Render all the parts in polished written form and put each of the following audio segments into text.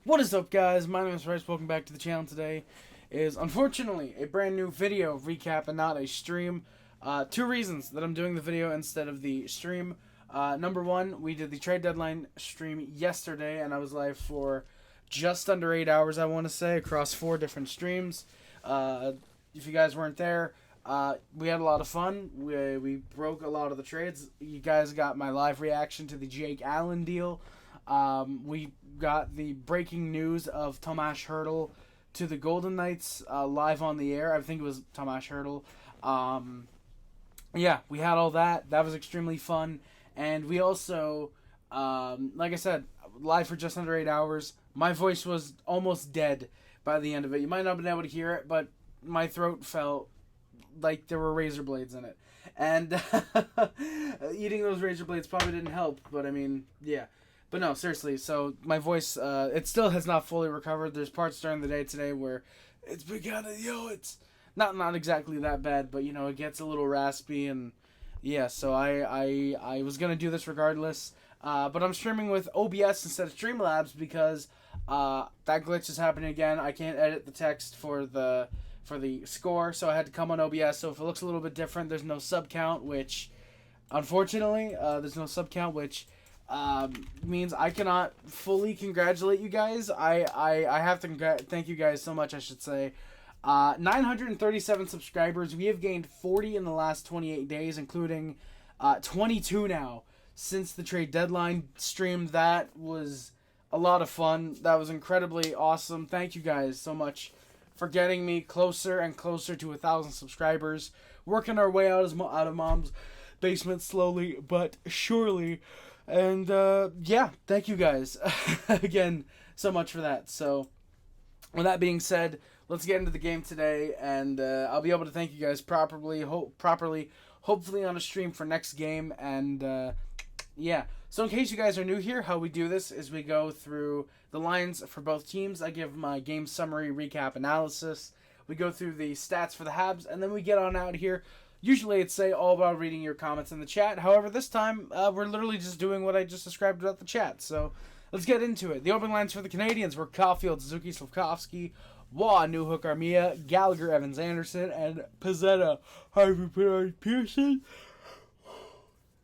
What is up, guys? My name is Rice. Welcome back to the channel. Today is unfortunately a brand new video recap and not a stream. Two reasons that I'm doing the video instead of the stream. Number one, we did the trade deadline stream yesterday, and I was live for just under 8 hours, I want to say, across 4 different streams. If you guys weren't there, we had a lot of fun. We broke a lot of the trades. You guys got my live reaction to the Jake Allen deal. We got the breaking news of Tomas Hertl to the Golden Knights live on the air. I think it was Tomas Hertl. Yeah, we had all that. That was extremely fun. And we also, like I said, live for just under 8 hours. My voice was almost dead by the end of it. You might not have been able to hear it, but my throat felt like there were razor blades in it. And eating those razor blades probably didn't help, but I mean, yeah. But no, seriously, so my voice, it still has not fully recovered. There's parts during the day today where it's been kind of, it's not exactly that bad, but, it gets a little raspy, and, yeah, so I was going to do this regardless, but I'm streaming with OBS instead of Streamlabs because that glitch is happening again. I can't edit the text for the score, so I had to come on OBS, so if it looks a little bit different, there's no sub count, which, unfortunately, there's no sub count, which means I cannot fully congratulate you guys. I have to thank you guys so much, I should say. 937 subscribers. We have gained 40 in the last 28 days, including 22 now since the trade deadline stream. That was a lot of fun. That was incredibly awesome. Thank you guys so much for getting me closer and closer to 1,000 subscribers. Working our way out of Mom's basement slowly but surely. And, yeah, thank you guys again so much for that. So, with that being said, let's get into the game today, and I'll be able to thank you guys properly, hopefully on a stream for next game, and, yeah. So, in case you guys are new here, how we do this is we go through the lines for both teams. I give my game summary, recap, analysis. We go through the stats for the Habs, and then we get on out here. Usually it's all about reading your comments in the chat. However, this time, we're literally just doing what I just described about the chat. So, let's get into it. The opening lines for the Canadiens were Caulfield, Suzuki, Slafkovsky, Waugh, Newhook, Armia, Gallagher, Evans, Anderson, and Pizzetta, Harvey, Bernard, Pearson,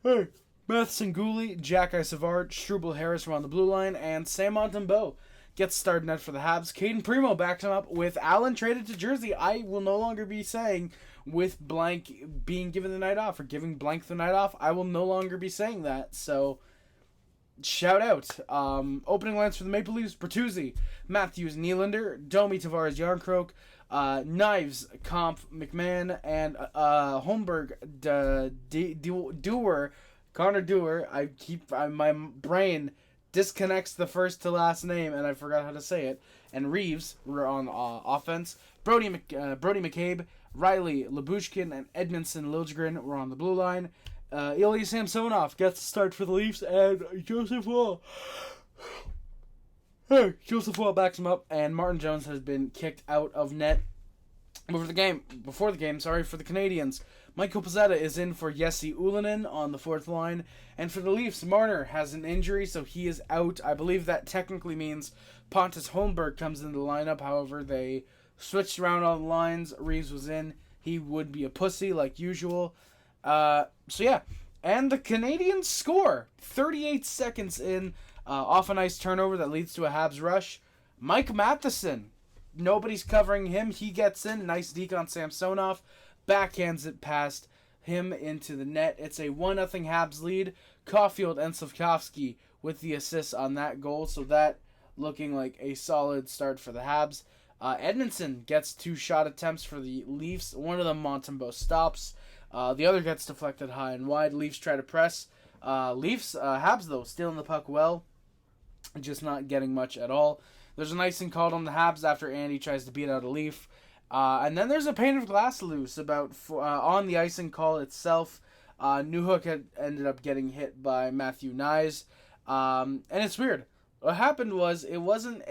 hey, Matheson, Gooley, Jack Savard, Struble, Harris were on the blue line, and Sam Montembeault gets started net for the Habs. Caden Primo backs him up with Allen traded to Jersey. I will no longer be saying with blank being given the night off or giving blank the night off. I will no longer be saying that. So, shout out. Opening lines for the Maple Leafs: Bertuzzi, Matthews, Nylander, Domi, Tavares, Yarncroke, Knives, Kampf, McMann, and Holmberg, Dewar, Connor Dewar. My brain disconnects the first to last name, and I forgot how to say it. And Reeves were on offense. Brody McCabe, Riley, Lyubushkin, and Edmondson Liljegren were on the blue line. Ilya Samsonov gets the start for the Leafs, and Joseph Waugh backs him up, and Martin Jones has been kicked out of net. Before the game, for the Canadiens, Michael Pizzetta is in for Jesse Ullinen on the fourth line, and for the Leafs, Marner has an injury, so he is out. I believe that technically means Pontus Holmberg comes into the lineup. However, they switched around all the lines. Reeves was in. He would be a pussy like usual. So yeah, and the Canadiens score 38 seconds in, off a nice turnover that leads to a Habs rush. Mike Matheson, nobody's covering him. He gets in, nice deke on Samsonov, backhands it past him into the net. It's a 1-0 Habs lead. Caulfield and Slafkovsky with the assists on that goal, so that looking like a solid start for the Habs. Edmondson gets 2 shot attempts for the Leafs. One of them Montembeault stops. The other gets deflected high and wide. Leafs try to press. Habs, though, stealing the puck well. Just not getting much at all. There's an icing called on the Habs after Andy tries to beat out a Leaf. And then there's a pane of glass loose on the icing call itself. Newhook had ended up getting hit by Matthew Knies. And it's weird. What happened was it wasn't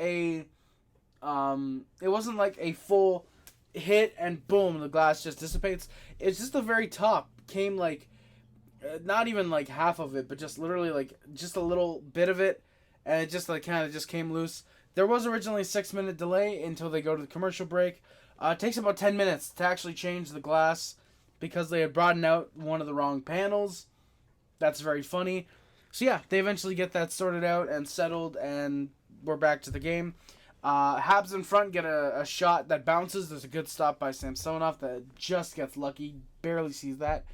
like a full hit and boom, the glass just dissipates. It's just the very top came like, not even like half of it, but just literally like just a little bit of it, and it just like kind of just came loose. There was originally a 6-minute delay until they go to the commercial break. It takes about 10 minutes to actually change the glass because they had broadened out one of the wrong panels. That's very funny. So yeah, they eventually get that sorted out and settled, and we're back to the game. Habs in front get a shot that bounces. There's a good stop by Samsonov that just gets lucky. Barely sees that.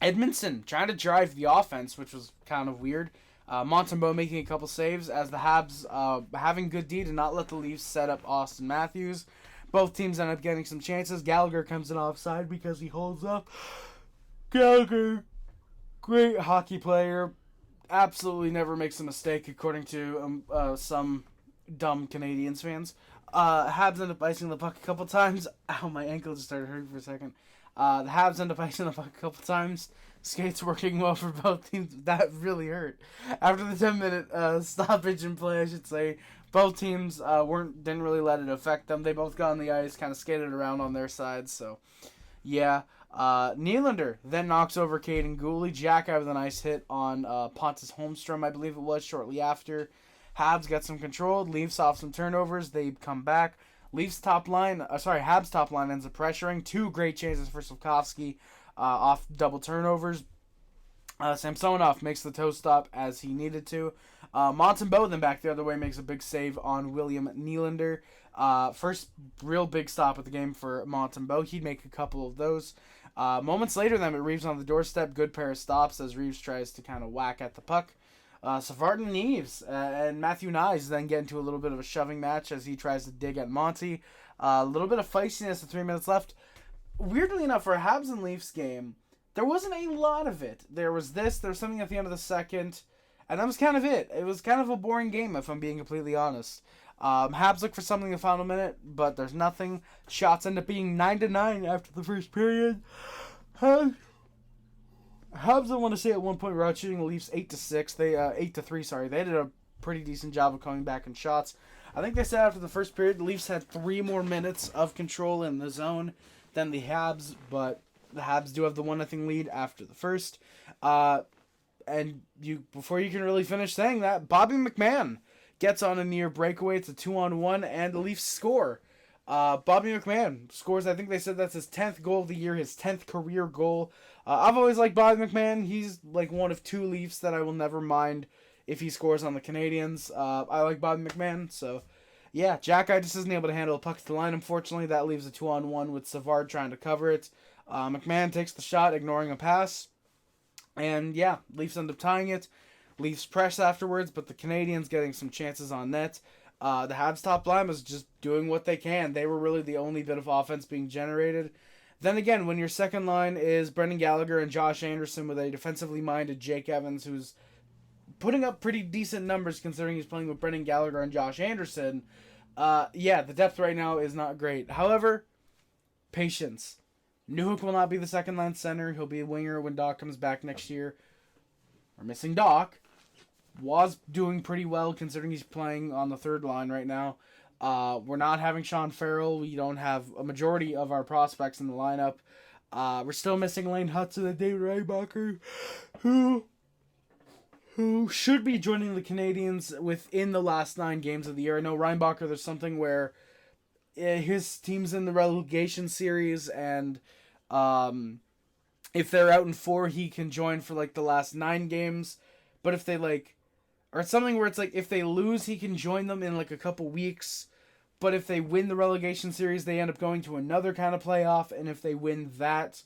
Edmondson trying to drive the offense, which was kind of weird. Montembeault making a couple saves as the Habs having good D to not let the Leafs set up Austin Matthews. Both teams end up getting some chances. Gallagher comes in offside because he holds up. Gallagher, great hockey player, absolutely never makes a mistake according to some dumb Canadiens fans. Habs end up icing the puck a couple times. Ow, my ankle just started hurting for a second. The Habs end up icing the puck a couple times. Skates working well for both teams. That really hurt. After the 10-minute stoppage in play, I should say, both teams didn't really let it affect them. They both got on the ice, kind of skated around on their sides. So, yeah. Nylander then knocks over Caden Gooley. Jack with a nice hit on Pontus Holmstrom, I believe it was, shortly after. Habs got some control. Leafs off some turnovers. They come back. Habs top line ends up pressuring. 2 great chances for Slafkovsky off double turnovers. Samsonov makes the toe stop as he needed to. Montembeault then back the other way makes a big save on William Nylander. First real big stop of the game for Montembeault. He'd make a couple of those. Moments later then, Reeves on the doorstep. Good pair of stops as Reeves tries to kind of whack at the puck. Savard and Neves and Matthew Nyes then get into a little bit of a shoving match as he tries to dig at Monty. A little bit of feistiness with 3 minutes left. Weirdly enough, for a Habs and Leafs game, there wasn't a lot of it. There was something at the end of the second, and that was kind of it. It was kind of a boring game, if I'm being completely honest. Habs look for something in the final minute, but there's nothing. Shots end up being 9-9 after the first period. Habs, I want to say at one point were out shooting the Leafs 8-6. 8-3. Sorry, they did a pretty decent job of coming back in shots. I think they said after the first period, the Leafs had 3 more minutes of control in the zone than the Habs, but the Habs do have the 1-0 lead after the first. And before you can really finish saying that, Bobby McMann gets on a near breakaway. It's a 2-on-1, and the Leafs score. Bobby McMann scores, I think they said that's his 10th goal of the year, his 10th career goal. I've always liked Bobby McMann. He's like one of 2 Leafs that I will never mind if he scores on the Canadiens. I like Bobby McMann, so yeah, Jack just isn't able to handle a puck to the line. Unfortunately, that leaves a 2-on-1 with Savard trying to cover it. McMann takes the shot, ignoring a pass. And yeah, Leafs end up tying it. Leafs press afterwards, but the Canadiens getting some chances on net. The Habs top line was just doing what they can. They were really the only bit of offense being generated. Then again, when your second line is Brendan Gallagher and Josh Anderson with a defensively minded Jake Evans, who's putting up pretty decent numbers considering he's playing with Brendan Gallagher and Josh Anderson, the depth right now is not great. However, patience. Newhook will not be the second line center. He'll be a winger when Doc comes back next year. We're missing Doc. Was doing pretty well considering he's playing on the third line right now. We're not having Sean Farrell. We don't have a majority of our prospects in the lineup. We're still missing Lane Hudson and David Reinbacher, who should be joining the Canadiens within the last 9 games of the year. I know Reinbacher, there's something where his team's in the relegation series, and if they're out in 4, he can join for like the last 9 games. But if they or it's something where it's like if they lose, he can join them in like a couple weeks. But if they win the relegation series, they end up going to another kind of playoff, and if they win that,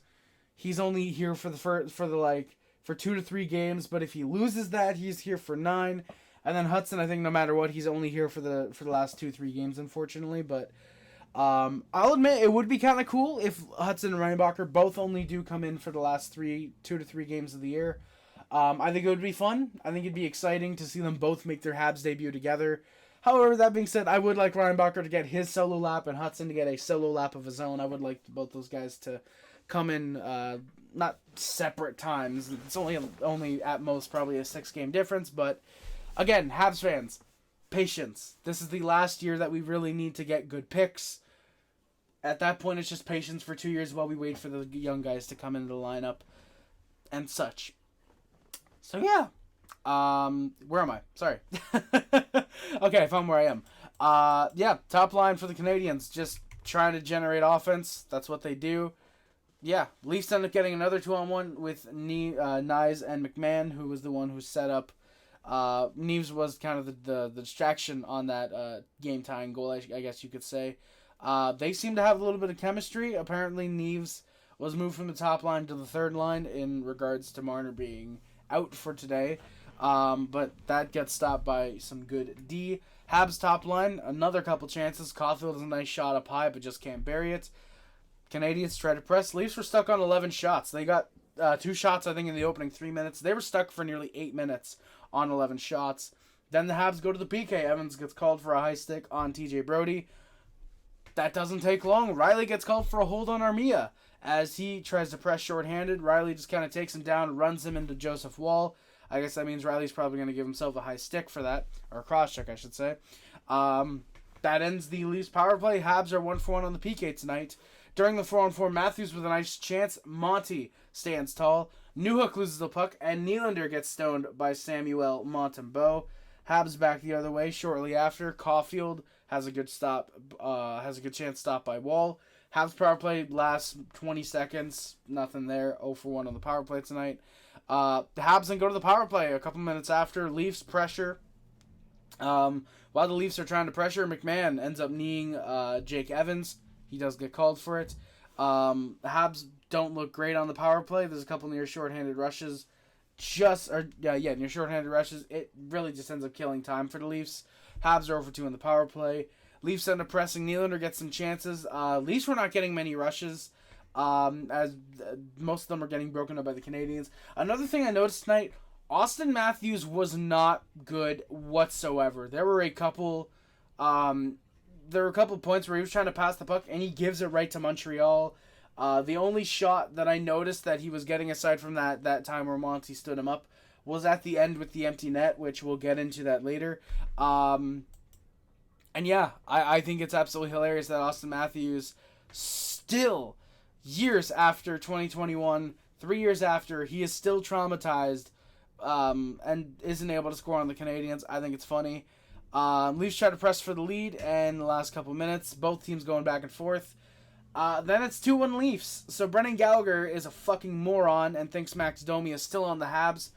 he's only here for 2 to 3 games. But if he loses that, he's here for 9. And then Hudson, I think no matter what, he's only here for the last 2-3 games, unfortunately. But I'll admit it would be kind of cool if Hudson and Reinbacher both only do come in for the last 2 to 3 games of the year. I think it would be fun. I think it'd be exciting to see them both make their Habs debut together. However, that being said, I would like Reinbacher to get his solo lap and Hudson to get a solo lap of his own. I would like both those guys to come in not separate times. It's only at most probably a 6-game difference. But again, Habs fans, patience. This is the last year that we really need to get good picks. At that point, it's just patience for 2 years while we wait for the young guys to come into the lineup and such. So yeah, where am I? Sorry. I Okay, I found where I am. Yeah, top line for the Canadiens, just trying to generate offense. That's what they do. Yeah, Leafs end up getting another 2-on-1 with Nyes and McMann, who was the one who set up. Neves was kind of the distraction on that game-tying goal, I guess you could say. They seem to have a little bit of chemistry. Apparently, Neves was moved from the top line to the third line in regards to Marner being out for today. But that gets stopped by some good D. Habs top line, another couple chances. Caulfield has a nice shot up high, but just can't bury it. Canadiens try to press. Leafs were stuck on 11 shots. They got 2 shots, I think, in the opening 3 minutes. They were stuck for nearly 8 minutes on 11 shots. Then the Habs go to the PK. Evans gets called for a high stick on TJ Brody. That doesn't take long. Riley gets called for a hold on Armia as he tries to press shorthanded. Riley just kind of takes him down, runs him into Joseph Wall. I guess that means Riley's probably going to give himself a high stick for that, or a cross check, I should say. That ends the Leafs power play. Habs are 1-for-1 on the PK tonight. During the 4-on-4, Matthews with a nice chance. Monty stands tall. Newhook loses the puck, and Nylander gets stoned by Samuel Montembeault. Habs back the other way shortly after. Caulfield has a good chance stopped by Wall. Habs power play lasts 20 seconds. Nothing there. 0-for-1 on the power play tonight. The Habs then go to the power play a couple minutes after. Leafs pressure. While the Leafs are trying to pressure, McMann ends up kneeing Jake Evans. He does get called for it. The Habs don't look great on the power play. There's a couple near shorthanded rushes. Near shorthanded rushes. It really just ends up killing time for the Leafs. Habs are over 2 on the power play. Leafs end up pressing. Nylander gets some chances. Leafs were not getting many rushes, as most of them are getting broken up by the Canadiens. Another thing I noticed tonight, Austin Matthews was not good whatsoever. There were a couple points where he was trying to pass the puck, and he gives it right to Montreal. The only shot that I noticed that he was getting, aside from that time where Monty stood him up, was at the end with the empty net, which we'll get into that later. And yeah, I think it's absolutely hilarious that Austin Matthews still, years after 2021, 3 years after, he is still traumatized and isn't able to score on the Canadiens. I think it's funny. Leafs try to press for the lead, and the last couple minutes, both teams going back and forth. Then it's 2-1 Leafs. So Brendan Gallagher is a fucking moron and thinks Max Domi is still on the Habs.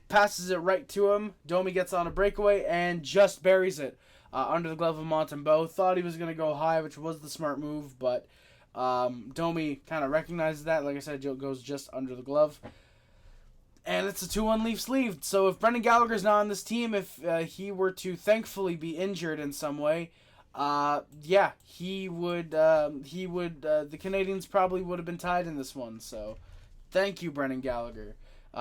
Passes it right to him. Domi gets on a breakaway and just buries it under the glove of Montembeault. Thought he was going to go high, which was the smart move, but Domi kind of recognizes that. Like I said, it goes just under the glove. And it's a 2-1 Leafs lead. So if Brendan Gallagher's not on this team, if he were to thankfully be injured in some way, he would. The Canadiens probably would have been tied in this one. So thank you, Brendan Gallagher.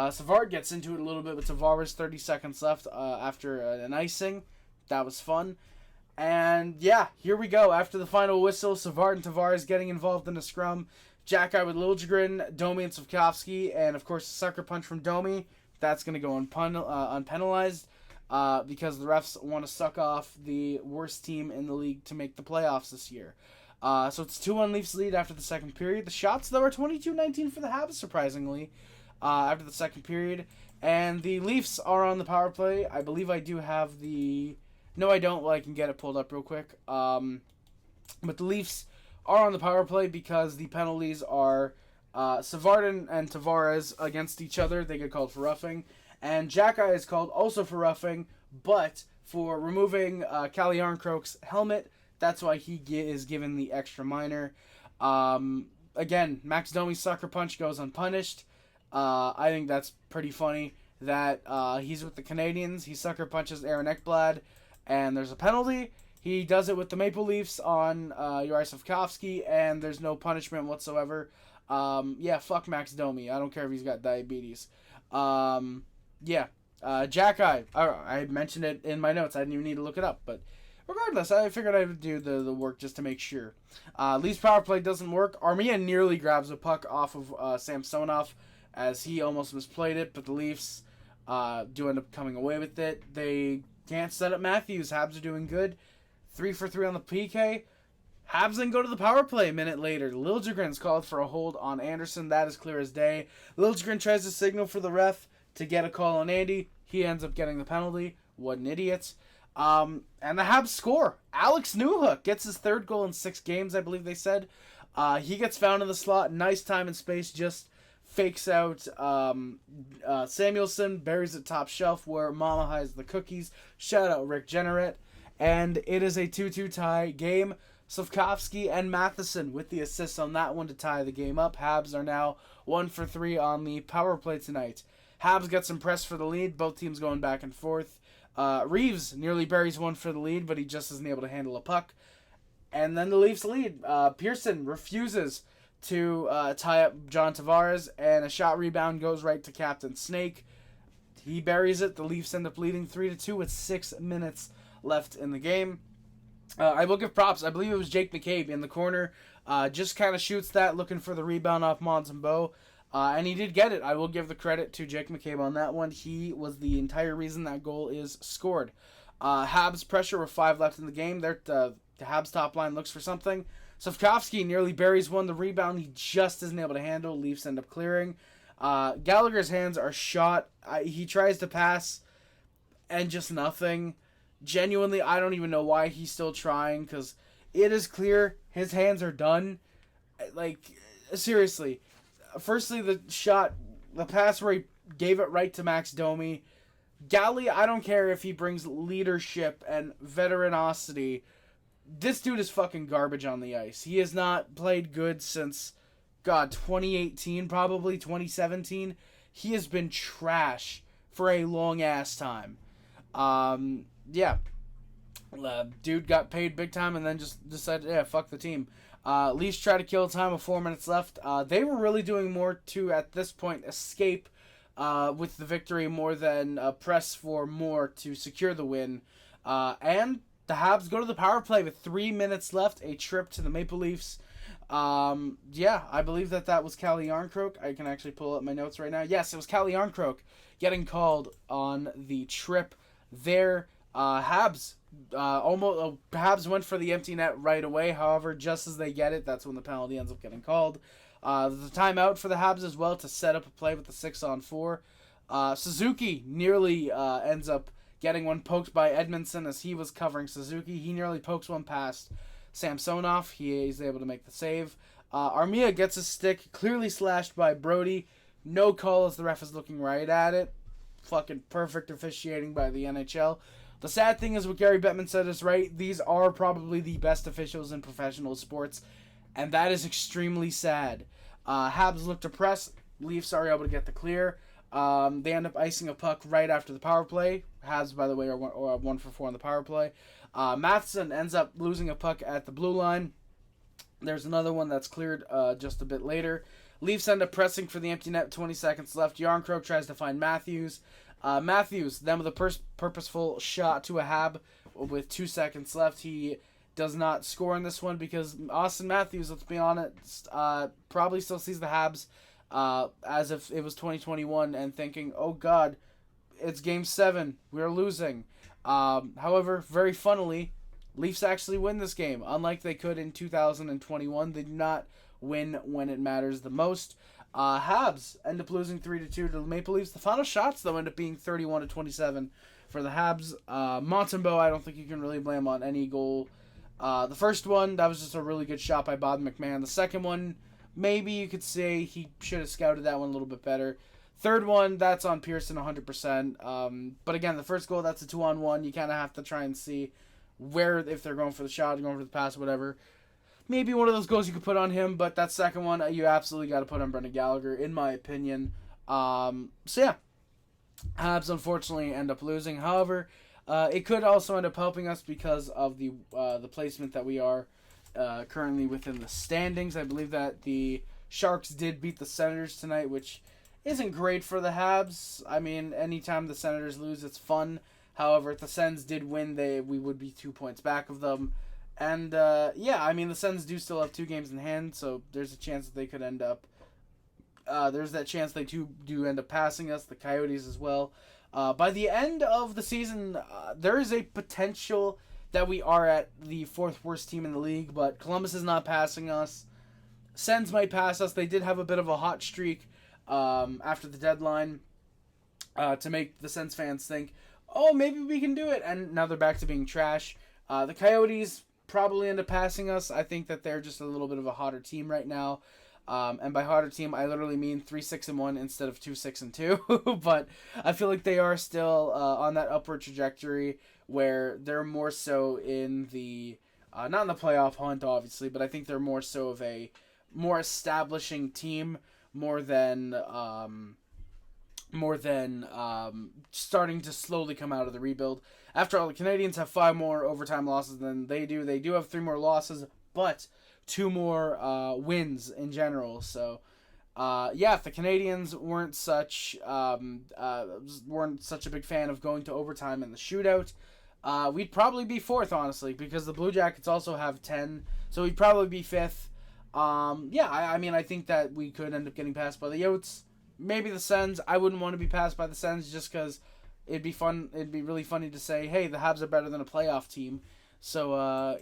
Savard gets into it a little bit with Tavares. 30 seconds left after an icing. That was fun. And yeah, here we go. After the final whistle, Savard and Tavares getting involved in a scrum. Jack-eye with Liljegren, Domi and Slafkovsky, and of course a sucker punch from Domi. That's going to go unpenalized because the refs want to suck off the worst team in the league to make the playoffs this year. So it's 2-1 Leafs lead after the second period. The shots, though, are 22-19 for the Habs, surprisingly, after the second period. And the Leafs are on the power play. I believe I do have the... No, I don't. Well, I can get it pulled up real quick. But the Leafs are on the power play because the penalties are Savard and Tavares against each other. They get called for roughing. And Jack-eye is called also for roughing, but for removing Calle Yarncroke's helmet. That's why he is given the extra minor. Again, Max Domi's sucker punch goes unpunished. I think that's pretty funny that he's with the Canadiens. He sucker punches Aaron Ekblad, and there's a penalty. He does it with the Maple Leafs on Juraj Slafkovsky, and there's no punishment whatsoever. Fuck Max Domi. I don't care if he's got diabetes. Jack-eye. I mentioned it in my notes. I didn't even need to look it up, but regardless, I figured I would do the work just to make sure. Leafs power play doesn't work. Armia nearly grabs a puck off of Samsonov as he almost misplayed it, but the Leafs do end up coming away with it. They can't set up Matthews. Habs are doing good. 3 for 3 on the PK. Habs then go to the power play a minute later. Liljegren's called for a hold on Anderson. That is clear as day. Liljegren tries to signal for the ref to get a call on Andy. He ends up getting the penalty. What an idiot. And the Habs score. Alex Newhook gets his third goal in 6 games, I believe they said. He gets found in the slot. Nice time and space. Just fakes out Samuelson. Buries it top shelf where Mama hides the cookies. Shout out Rick Jenneret. And it is a 2-2 tie game. Slafkovsky and Matheson with the assists on that one to tie the game up. Habs are now 1 for 3 on the power play tonight. Habs get some press for the lead. Both teams going back and forth. Reeves nearly buries one for the lead, but he just isn't able to handle a puck. And then the Leafs lead. Pearson refuses to tie up John Tavares, and a shot rebound goes right to Captain Snake. He buries it. The Leafs end up leading 3-2 with 6 minutes left in the game. I will give props. I believe it was Jake McCabe in the corner. Just kind of shoots that, looking for the rebound off Montembeault. And he did get it. I will give the credit to Jake McCabe on that one. He was the entire reason that goal is scored. Habs pressure with 5 left in the game. The Habs top line looks for something. Slafkovsky nearly buries one. The rebound he just isn't able to handle. Leafs end up clearing. Gallagher's hands are shot. He tries to pass and just nothing. Genuinely, I don't even know why he's still trying, because it is clear his hands are done. Like, seriously. Firstly, the pass where he gave it right to Max Domi. Gally, I don't care if he brings leadership and veteranosity. This dude is fucking garbage on the ice. He has not played good since, 2018, probably, 2017. He has been trash for a long-ass time. Yeah. Dude got paid big time and then just decided, fuck the team. Leafs try to kill time with 4 minutes left. They were really doing more to, at this point, escape with the victory more than press for more to secure the win. And the Habs go to the power play with 3 minutes left, a trip to the Maple Leafs. I believe that was Calle Yarncroke. I can actually pull up my notes right now. Yes, it was Calle Yarncroke getting called on the trip there. Habs went for the empty net right away. However, just as they get it, that's when the penalty ends up getting called. The timeout for the Habs as well to set up a play with the 6-on-4. Suzuki nearly ends up getting one poked by Edmondson as he was covering Suzuki. He nearly pokes one past Samsonov. He is able to make the save. Armia gets a stick clearly slashed by Brody. No call as the ref is looking right at it. Fucking perfect officiating by the NHL. The sad thing is what Gary Bettman said is right. These are probably the best officials in professional sports, and that is extremely sad. Habs look to press. Leafs are able to get the clear. They end up icing a puck right after the power play. Habs, by the way, are 1 for 4 on the power play. Matheson ends up losing a puck at the blue line. There's another one that's cleared just a bit later. Leafs end up pressing for the empty net, 20 seconds left. Yarncroke tries to find Matthews. Matthews, then with a purposeful shot to a Hab with 2 seconds left. He does not score in this one because Austin Matthews, let's be honest, probably still sees the Habs as if it was 2021 and thinking, oh God, it's Game 7, we're losing. However, very funnily, Leafs actually win this game. Unlike they could in 2021, they did not win when it matters the most. Habs end up losing 3-2 to the Maple Leafs. The final shots, though, end up being 31-27 for the Habs. Montembeault, I don't think you can really blame on any goal. The first one, that was just a really good shot by Bob McMann. The second one, maybe you could say he should have scouted that one a little bit better. Third one, that's on Pearson 100%. But again, the first goal, that's a 2-on-1. You kind of have to try and see where, if they're going for the shot, going for the pass, whatever. Maybe one of those goals you could put on him, but that second one, you absolutely got to put on Brendan Gallagher, in my opinion. Habs unfortunately end up losing. However, it could also end up helping us because of the placement that we are currently within the standings. I believe that the Sharks did beat the Senators tonight, which isn't great for the Habs. I mean, anytime the Senators lose, it's fun. However, if the Sens did win, we would be 2 points back of them. And, the Sens do still have 2 games in hand, so there's a chance that they could end up... there's that chance they do end up passing us, the Coyotes as well. By the end of the season, there is a potential that we are at the 4th worst team in the league, but Columbus is not passing us. Sens might pass us. They did have a bit of a hot streak after the deadline to make the Sens fans think, oh, maybe we can do it. And now they're back to being trash. The Coyotes probably end up passing us. I think that they're just a little bit of a hotter team right now. And by hotter team, I literally mean 3-6-1 instead of 2-6-2. But I feel like they are still on that upward trajectory where they're more so in the not in the playoff hunt, obviously, but I think they're more so of a more establishing team more than starting to slowly come out of the rebuild. After all, the Canadiens have 5 more overtime losses than they do. They do have 3 more losses, but 2 more wins in general. So, if the Canadiens weren't such a big fan of going to overtime in the shootout, we'd probably be 4th, honestly, because the Blue Jackets also have 10, so we'd probably be 5th. I mean, I think that we could end up getting passed by the Yotes. Maybe the Sens. I wouldn't want to be passed by the Sens just because it'd be fun. It'd be really funny to say, hey, the Habs are better than a playoff team. So,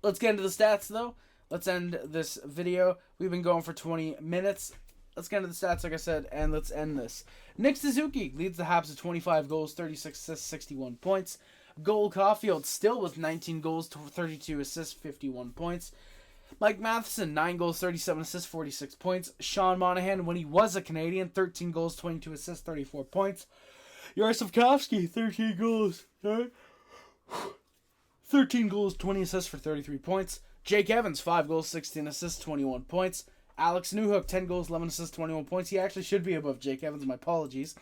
Let's get into the stats, though. Let's end this video. We've been going for 20 minutes. Let's get into the stats, like I said, and let's end this. Nick Suzuki leads the Habs with 25 goals, 36 assists, 61 points. Cole Caulfield still with 19 goals, 32 assists, 51 points. Mike Matheson, 9 goals, 37 assists, 46 points. Sean Monahan, when he was a Canadian, 13 goals, 22 assists, 34 points. Juraj Slafkovsky, 13 goals, 20 assists for 33 points. Jake Evans, 5 goals, 16 assists, 21 points. Alex Newhook, 10 goals, 11 assists, 21 points. He actually should be above Jake Evans, my apologies.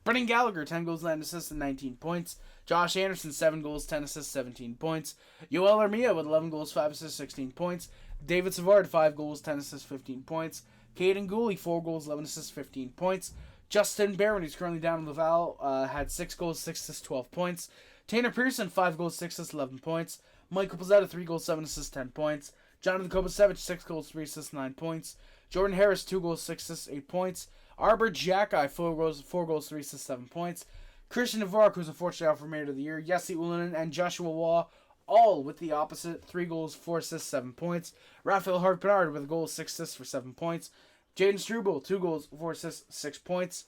Brendan Gallagher, 10 goals, 9 assists, and 19 points. Josh Anderson, 7 goals, 10 assists, 17 points. Yoel Armia with 11 goals, 5 assists, 16 points. David Savard, 5 goals, 10 assists, 15 points. Caden Gooley, 4 goals, 11 assists, 15 points. Justin Barron, who's currently down in Laval, had 6 goals, 6 assists, 12 points. Tanner Pearson, 5 goals, 6 assists, 11 points. Michael Pizzetta, 3 goals, 7 assists, 10 points. Jonathan Kovacevic, 6 goals, 3 assists, 9 points. Jordan Harris, 2 goals, 6 assists, 8 points. Arbor Jacki, 4 goals, 3 assists, 7 points. Christian Dvorak, who's unfortunately out for Remainder of the Year. Jesse Ullinen and Joshua Waugh, all with the opposite. 3 goals, 4 assists, 7 points. Raphael Harvey-Pinard with a goal, 6 assists for 7 points. Jaden Struble, 2 goals, 4 assists, 6 points.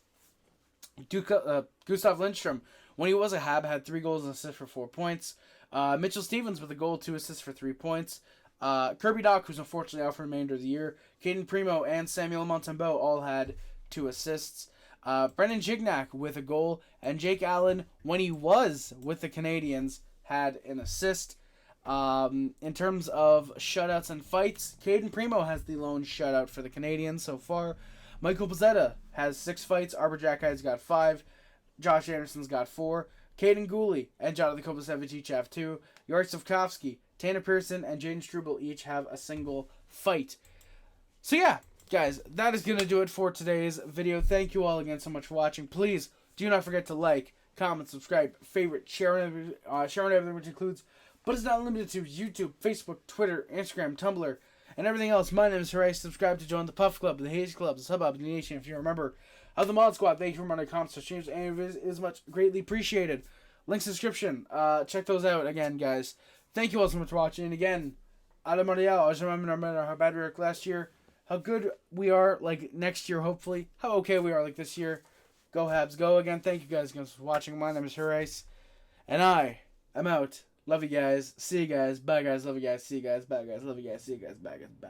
Gustav Lindstrom, when he was a Hab, had 3 goals and assists for 4 points. Mitchell Stevens with a goal, 2 assists for 3 points. Kirby Doc, who's unfortunately out for the remainder of the year. Caden Primo and Samuel Montembeau all had 2 assists. Brendan Gignac with a goal. And Jake Allen, when he was with the Canadiens, had an assist. In terms of shutouts and fights, Caden Primo has the lone shutout for the Canadiens so far. Michael Pizzetta has 6 fights. Arbor Jacki's got 5. Josh Anderson's got 4. Caden Gooley and Jonathan Kovacevic each have 2. Juraj Slafkovsky, Tanner Pearson, and Jaden Struble each have a single fight. So yeah, guys, that is going to do it for today's video. Thank you all again so much for watching. Please do not forget to like, comment, subscribe, favorite, share everything, which includes, but is not limited to, YouTube, Facebook, Twitter, Instagram, Tumblr, and everything else. My name is Juraj. Subscribe to join the Puff Club, the Hayes Club, the Sub Hub, the Nation. If you're a member of the Mod Squad, thank you for running comments, streams, and it is much greatly appreciated. Links in the description. Check those out again, guys. Thank you all so much for watching. And again, out of Montreal, I just remember no matter how bad we were last year, how good we are like next year, hopefully. How okay we are like this year. Go Habs, go again. Thank you guys again for watching. My name is Juraj, and I am out. Love you guys. See you guys. Bye guys. Love you guys. See you guys. Bye guys. Love you guys. See you guys. Bye guys. Bye.